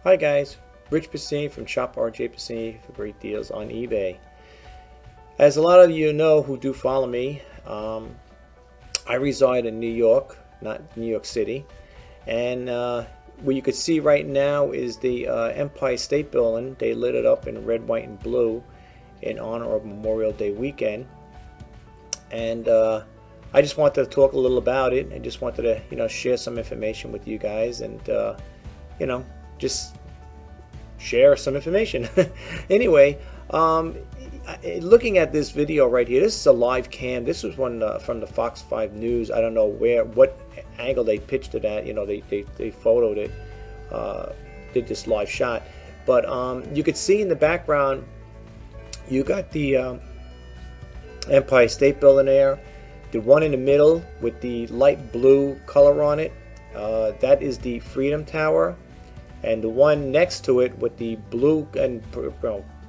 Hi guys, Rjpasini from Shop Rjpasini for great deals on eBay. As a lot of you know who do follow me, I reside in New York, not New York City, and what you can see right now is the Empire State Building. They lit it up in red, white, and blue in honor of Memorial Day weekend, and I just wanted to talk a little about it. I just wanted to, share some information with you guys, and just share some information. Anyway, looking at this video right here, this is a live cam. This was one from the Fox 5 News. I don't know what angle they pitched it at. They photoed it, did this live shot. But you could see in the background, you got the Empire State Building there. The one in the middle with the light blue color on it, that is the Freedom Tower. And the one next to it with the blue and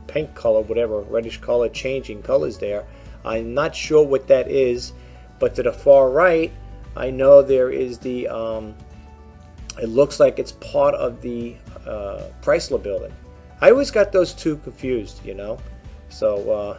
pink color, whatever, reddish color, changing colors there, I'm not sure what that is. But to the far right, I know there is the, it looks like it's part of the Chrysler building. I always got those two confused, So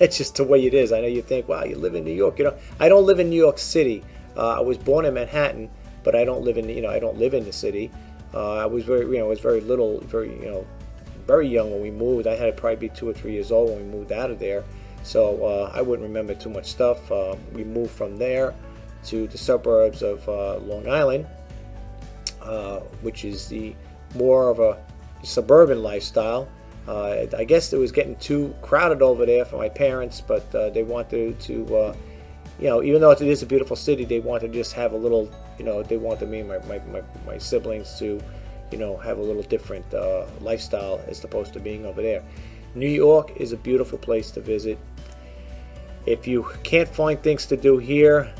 it's just the way it is. I know you think, wow, you live in New York. I don't live in New York City. I was born in Manhattan, but I don't live in, I don't live in the city. I was very little, very young when we moved. I had to probably be 2 or 3 years old when we moved out of there, so I wouldn't remember too much stuff. We moved from there to the suburbs of Long Island, which is the more of a suburban lifestyle. I guess it was getting too crowded over there for my parents, but they wanted to, even though it is a beautiful city, they wanted to just have a little, they wanted me and my siblings to, have a little different lifestyle as opposed to being over there. New York is a beautiful place to visit. If you can't find things to do here,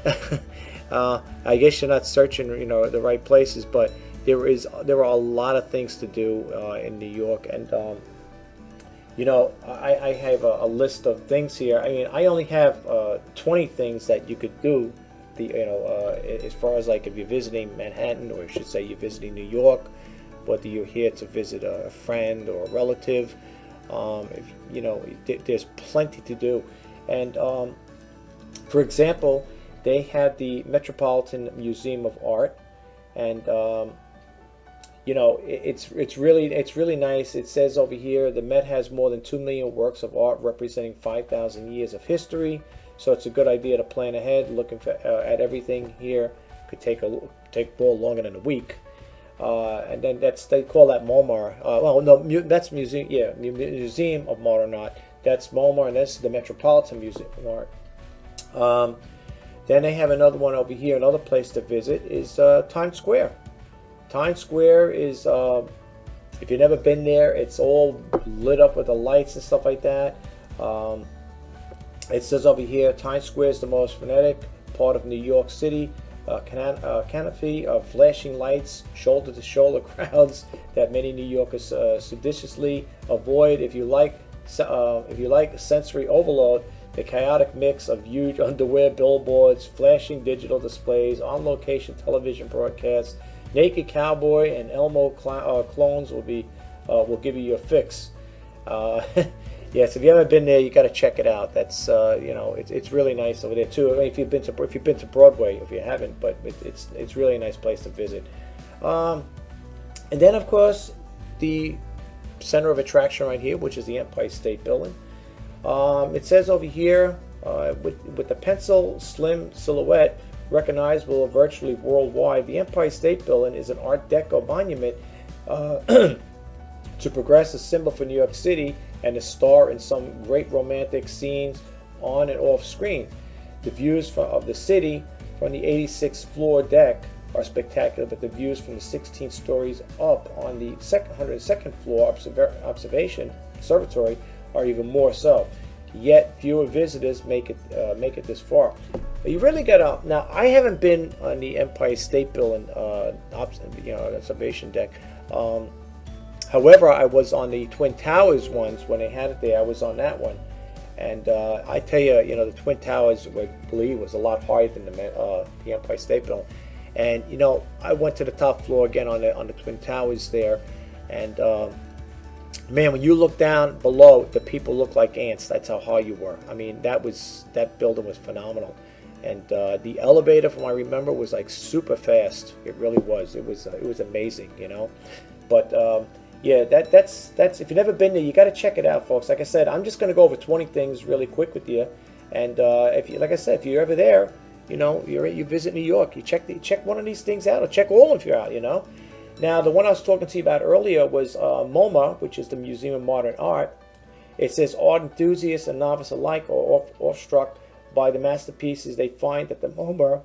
I guess you're not searching, the right places, but there are a lot of things to do in New York, and I have a list of things here. I mean, I only have 20 things that you could do. As far as like if you're visiting Manhattan, or I should say you're visiting New York, whether you're here to visit a friend or a relative, there's plenty to do. And for example, they have the Metropolitan Museum of Art, and it's really nice. It says over here the Met has more than 2 million works of art representing 5,000 years of history. So it's a good idea to plan ahead. Looking at everything here could take more longer than a week. And then they call that MoMA. Well, no, that's museum. Yeah, Museum of Modern Art. That's MoMA, and that's the Metropolitan Museum of Art. Then they have another one over here. Another place to visit is Times Square. Times Square is, if you've never been there, it's all lit up with the lights and stuff like that. It says over here, Times Square is the most frenetic part of New York City. Canopy of flashing lights, shoulder-to-shoulder crowds that many New Yorkers sedulously avoid. If you like sensory overload, the chaotic mix of huge underwear billboards, flashing digital displays, on-location television broadcasts, naked cowboy and Elmo clones will give you your fix. Yes, if you haven't been there, you got to check it out. That's it's really nice over there too. I mean, if you've been to Broadway, if you haven't, but it's really a nice place to visit. And then of course the center of attraction right here, which is the Empire State Building. It says over here with the pencil slim silhouette recognizable virtually worldwide, the Empire State Building is an Art Deco monument to progress, a symbol for New York City, and a star in some great romantic scenes on and off screen. The views of the city from the 86th floor deck are spectacular, but the views from the 16 stories up on the 102nd floor observatory are even more so. Yet fewer visitors make it this far. But you really got to. Now, I haven't been on the Empire State Building observation deck. However, I was on the Twin Towers once when they had it there. I was on that one, and I tell you, the Twin Towers, I believe, was a lot higher than the Empire State Building. And I went to the top floor again on the Twin Towers there. And man, when you look down below, the people look like ants. That's how high you were. I mean, that building was phenomenal. And the elevator, from what I remember, was like super fast. It really was. It was amazing, you know. But yeah, that's if you've never been there, you got to check it out, folks. Like I said, I'm just going to go over 20 things really quick with you. And if you, like I said, if you're ever there, you know, you visit New York, you check one of these things out, or check all if you're out, you know. Now, the one I was talking to you about earlier was MoMA, which is the Museum of Modern Art. It says art enthusiasts and novice alike are awestruck by the masterpieces they find at the MoMA,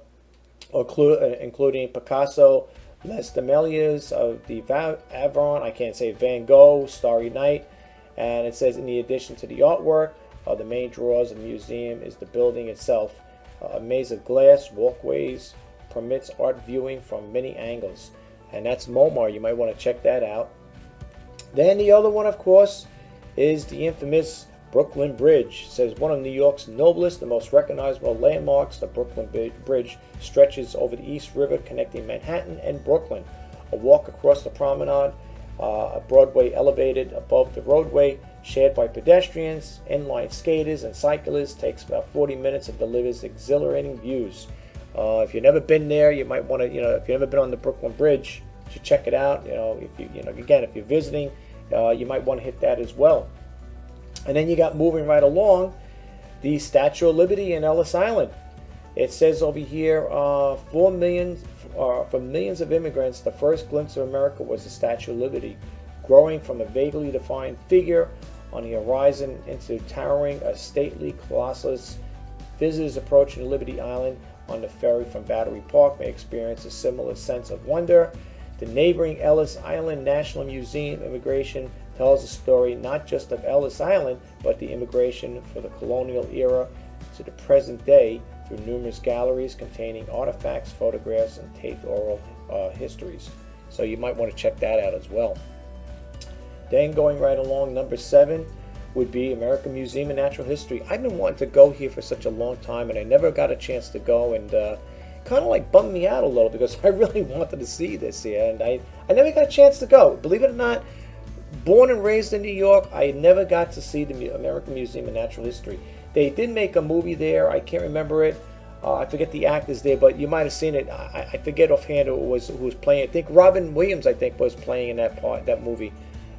including Picasso, Les Damiers of the Avron, I can't say Van Gogh, Starry Night. And it says, in addition to the artwork, the main draws of the museum is the building itself. A maze of glass walkways permits art viewing from many angles. And that's MoMA. You might want to check that out. Then the other one, of course, is the infamous Brooklyn Bridge. It says one of New York's noblest and most recognizable landmarks, the Brooklyn Bridge stretches over the East River connecting Manhattan and Brooklyn. A walk across the promenade, a Broadway elevated above the roadway, shared by pedestrians, inline skaters, and cyclists, takes about 40 minutes and delivers exhilarating views. If you've never been there, you might want to, you know, if you've never been on the Brooklyn Bridge, you should check it out. You know, again, if you're visiting, you might want to hit that as well. And then you got, moving right along, the Statue of Liberty in Ellis Island. It says over here, for millions of immigrants, the first glimpse of America was the Statue of Liberty, growing from a vaguely defined figure on the horizon into towering a stately colossus. Visitors approaching Liberty Island on the ferry from Battery Park may experience a similar sense of wonder. The neighboring Ellis Island National Museum immigration tells a story not just of Ellis Island, but the immigration for the colonial era to the present day through numerous galleries containing artifacts, photographs, and taped oral histories. So you might want to check that out as well. Then going right along, number 7 would be American Museum of Natural History. I've been wanting to go here for such a long time, and I never got a chance to go, and kind of like bummed me out a little because I really wanted to see this here, and I never got a chance to go. Believe it or not, born and raised in New York, I never got to see the American Museum of Natural History. They did make a movie there. I can't remember it. I forget the actors there, but you might have seen it. I forget offhand who was playing. I think Robin Williams, was playing in that movie.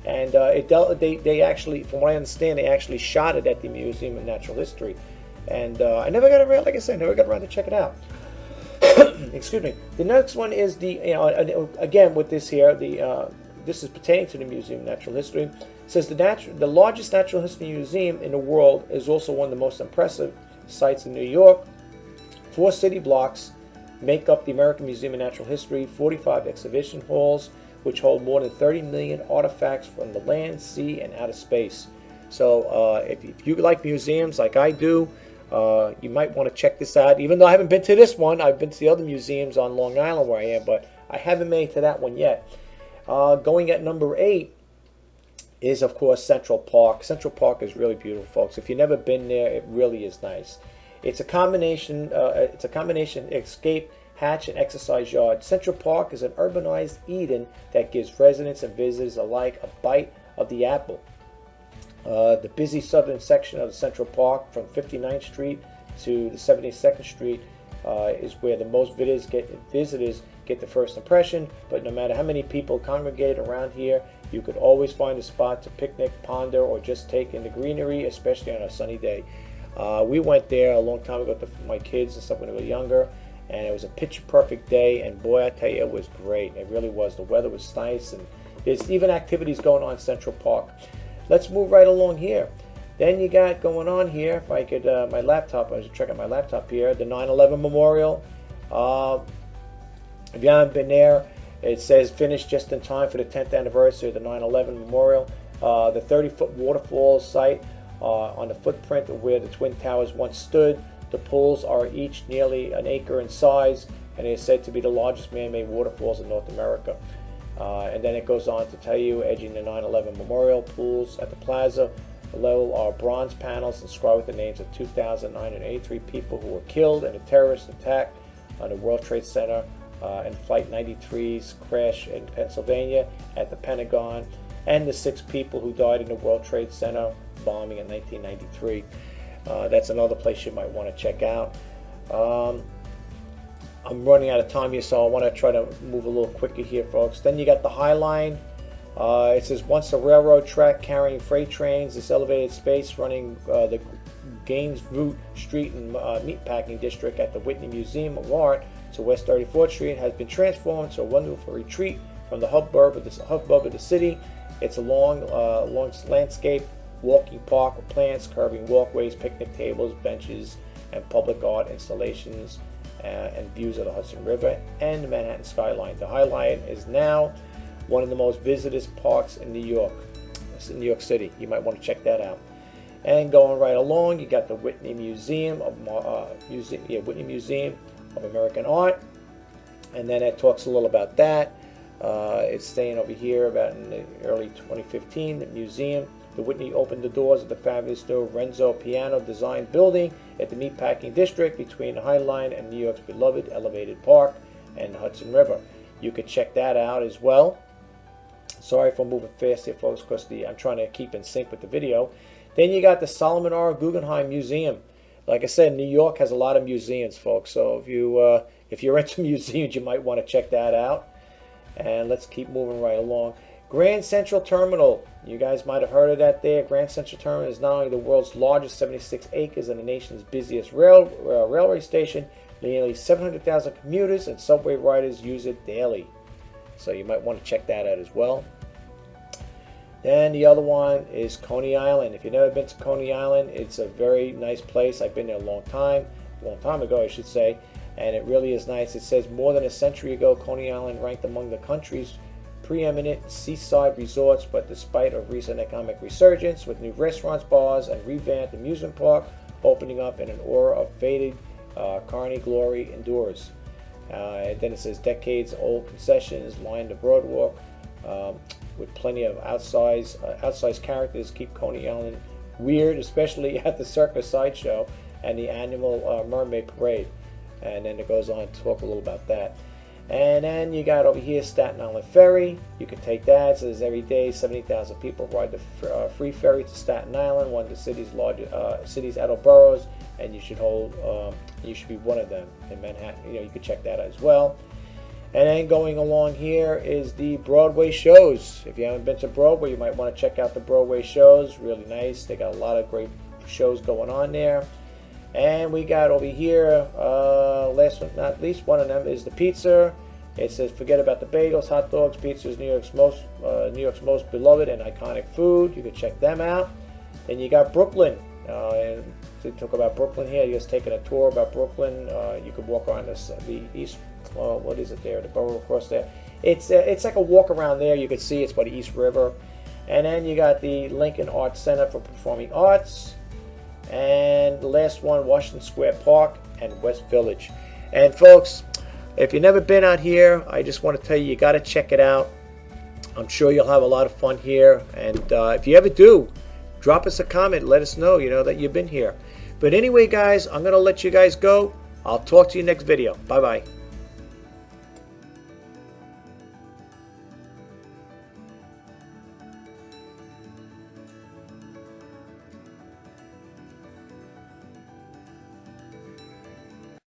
And they actually, from what I understand, they actually shot it at the Museum of Natural History. And I never got around, like I said, never got around to check it out. Excuse me. The next one is again with this here, this is pertaining to the Museum of Natural History. It says the largest natural history museum in the world is also one of the most impressive sites in New York. 4 city blocks make up the American Museum of Natural History, 45 exhibition halls, which hold more than 30 million artifacts from the land, sea, and outer space. So if you like museums like I do, you might want to check this out. Even though I haven't been to this one, I've been to the other museums on Long Island where I am, but I haven't made it to that one yet. Going at number 8 is, of course, Central Park. Central Park is really beautiful, folks. If you've never been there, it really is nice. It's a combination escape hatch and exercise yard. Central Park is an urbanized Eden that gives residents and visitors alike a bite of the apple. The busy southern section of the Central Park from 59th Street to the 72nd Street is where the most visitors get the first impression, but no matter how many people congregate around here, you could always find a spot to picnic, ponder, or just take in the greenery, especially on a sunny day. We went there a long time ago with my kids and stuff when they were younger, and it was a picture perfect day, and boy, I tell you, it was great. It really was. The weather was nice, and there's even activities going on in Central Park. Let's move right along here. Then you got going on here, if I could, my laptop, I was checking my laptop here, the 9/11 Memorial. If you haven't been there, it says finished just in time for the 10th anniversary of the 9/11 Memorial. The 30-foot waterfall site on the footprint of where the Twin Towers once stood. The pools are each nearly an acre in size, and they are said to be the largest man-made waterfalls in North America. And then it goes on to tell you, edging the 9/11 Memorial pools at the plaza, below are bronze panels inscribed with the names of 2,983 people who were killed in a terrorist attack on the World Trade Center and Flight 93's crash in Pennsylvania, at the Pentagon, and the 6 people who died in the World Trade Center bombing in 1993. That's another place you might want to check out. I'm running out of time here, so I want to try to move a little quicker here, folks. Then you got the High Line. It says, once a railroad track carrying freight trains, this elevated space running the Gaines Route Street and Meatpacking District at the Whitney Museum of Art to West 34th Street has been transformed to a wonderful retreat from the hubbub of the city. It's a long landscape walking park with plants, curving walkways, picnic tables, benches, and public art installations, and views of the Hudson River and the Manhattan skyline. The High Line is now one of the most visited parks in New York. It's in New York City. You might want to check that out. And going right along, you got the Whitney Museum of Whitney Museum of American Art, and then it talks a little about that. It's staying over here about in the early 2015. The museum, the Whitney opened the doors of the fabulous new Renzo Piano designed building at the Meatpacking District between the High Line and New York's beloved elevated park and the Hudson River. You could check that out as well. Sorry for moving fast here, folks, because I'm trying to keep in sync with the video. Then you got the Solomon R. Guggenheim Museum. Like I said, New York has a lot of museums, folks. So if you're into museums, you might want to check that out. And let's keep moving right along. Grand Central Terminal. You guys might have heard of that there. Grand Central Terminal is not only the world's largest, 76 acres, and the nation's busiest railway station. Nearly 700,000 commuters and subway riders use it daily. So you might want to check that out as well. Then the other one is Coney Island. If you've never been to Coney Island, it's a very nice place. I've been there a long time ago, I should say, and it really is nice. It says more than a century ago, Coney Island ranked among the country's preeminent seaside resorts, but despite a recent economic resurgence with new restaurants, bars, and revamped amusement park opening up in an aura of faded carny glory endures. And then it says decades-old concessions line the boardwalk with plenty of outsized characters keep Coney Island weird, especially at the circus sideshow and the annual mermaid parade. And then it goes on to talk a little about that. And then you got over here Staten Island Ferry. You can take that. It says every day 70,000 people ride the free ferry to Staten Island, one of the city's largest outer boroughs, and you should be one of them in Manhattan. You could check that out as well. And then going along here is the Broadway shows. If you haven't been to Broadway, you might want to check out the Broadway shows. Really nice. They got a lot of great shows going on there. And we got over here, last but not least, one of them is the pizza. It says, forget about the bagels, hot dogs. Pizza is New York's most beloved and iconic food. You can check them out. Then you got Brooklyn. And to talk about Brooklyn here, you're just taking a tour about Brooklyn. You could walk around the east. What is it there? The borough across there. It's like a walk around there. You can see it's by the East River. And then you got the Lincoln Arts Center for Performing Arts. And the last one, Washington Square Park and West Village. And folks, if you've never been out here, I just want to tell you got to check it out. I'm sure you'll have a lot of fun here. And if you ever do, drop us a comment. Let us know, that you've been here. But anyway, guys, I'm going to let you guys go. I'll talk to you next video. Bye-bye.